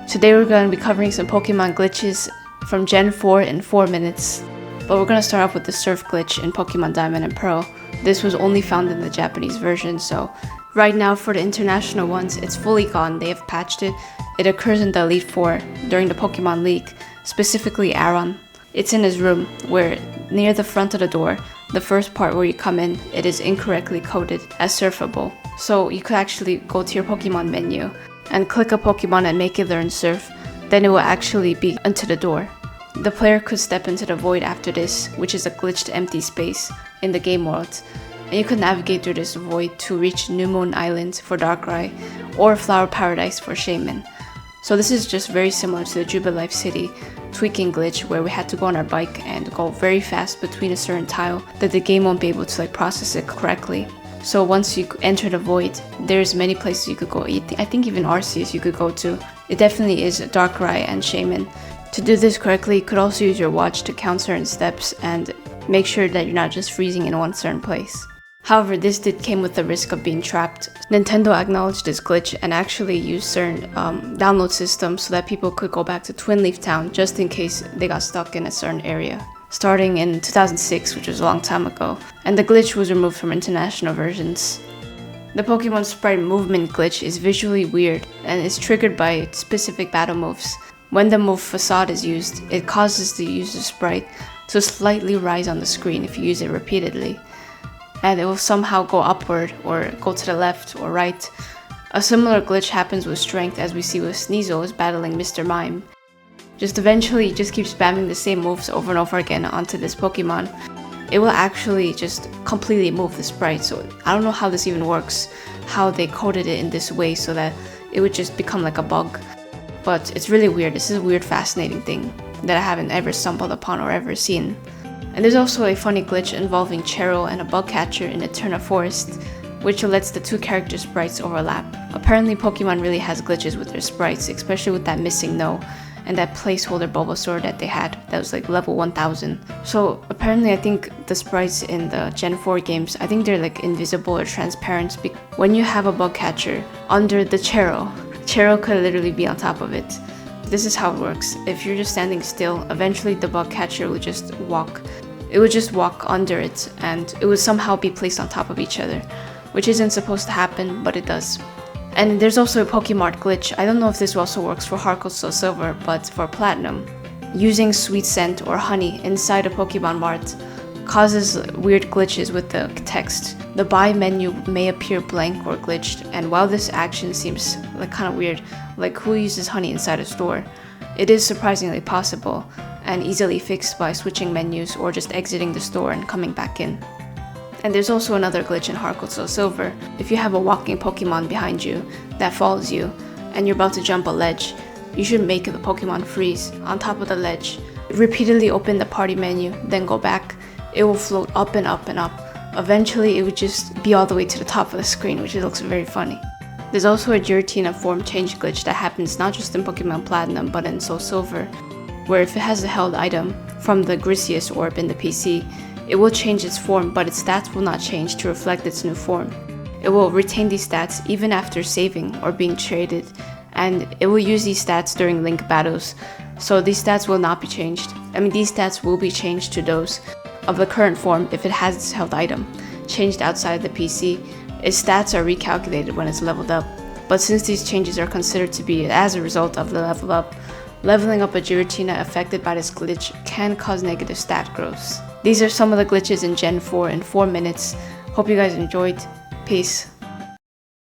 Today we're going to be covering some Pokemon glitches from Gen 4 in 4 minutes. But we're going to start off with the Surf glitch in Pokemon Diamond and Pearl. This was only found in the Japanese version, so right now for the international ones, it's fully gone. They have patched it. It occurs in the Elite Four during the Pokemon League, specifically Aaron. It's in his room, where near the front of the door, the first part where you come in, it is incorrectly coded as surfable. So you could actually go to your Pokemon menu and click a Pokemon and make it learn Surf, then it will actually be into the door. The player could step into the void after this, which is a glitched empty space in the game world, and you could navigate through this void to reach New Moon Island for Darkrai or Flower Paradise for Shaman. So this is just very similar to the Jubilife City tweaking glitch where we had to go on our bike and go very fast between a certain tile that the game won't be able to process it correctly. So once you enter the void, there's many places you could go. I think even Arceus you could go to. It definitely is Darkrai and Shaman. To do this correctly, you could also use your watch to count certain steps and make sure that you're not just freezing in one certain place. However, this did came with the risk of being trapped. Nintendo acknowledged this glitch and actually used certain download systems so that people could go back to Twin Leaf Town just in case they got stuck in a certain area. Starting in 2006, which was a long time ago, and the glitch was removed from international versions. The Pokemon sprite movement glitch is visually weird and is triggered by specific battle moves. When the move Facade is used, it causes the user sprite to slightly rise on the screen if you use it repeatedly, and it will somehow go upward or go to the left or right. A similar glitch happens with Strength, as we see with Sneasel is battling Mr. Mime. Just eventually just keep spamming the same moves over and over again onto this Pokemon. It will actually just completely move the sprite, so I don't know how this even works, how they coded it in this way so that it would just become like a bug. But it's really weird. This is a weird, fascinating thing that I haven't ever stumbled upon or ever seen. And there's also a funny glitch involving Cheryl and a bug catcher in Eterna Forest, which lets the two character sprites overlap. Apparently Pokemon really has glitches with their sprites, especially with that missing no and that placeholder Bulbasaur that they had that was like level 1000. So apparently I think the sprites in the Gen 4 games, I think they're like invisible or transparent. When you have a bug catcher under the Cheryl could literally be on top of it. This is how it works. If you're just standing still, eventually the bug catcher will just walk. It would just walk under it and it would somehow be placed on top of each other, which isn't supposed to happen, but it does. And there's also a Pokemart glitch. I don't know if this also works for HeartGold SoulSilver, but for Platinum, using sweet scent or honey inside a Pokemon Mart causes weird glitches with the text. The buy menu may appear blank or glitched, and while this action seems like kind of weird, like who uses honey inside a store, it is surprisingly possible and easily fixed by switching menus or just exiting the store and coming back in. And there's also another glitch in HeartGold SoulSilver. If you have a walking Pokemon behind you that follows you and you're about to jump a ledge, you should make the Pokemon freeze on top of the ledge. Repeatedly open the party menu, then go back. It will float up and up and up. Eventually it would just be all the way to the top of the screen, which looks very funny. There's also a Giratina form change glitch that happens not just in Pokemon Platinum but in SoulSilver, where if it has a held item from the Grisius orb in the PC, it will change its form, but its stats will not change to reflect its new form. It will retain these stats even after saving or being traded, and it will use these stats during link battles, so these stats will not be changed. These stats will be changed to those of the current form if it has its held item changed outside the PC. Its stats are recalculated when it's leveled up, but since these changes are considered to be as a result of the level up, leveling up a Giratina affected by this glitch can cause negative stat growths. These are some of the glitches in Gen 4 in 4 minutes. Hope you guys enjoyed. Peace.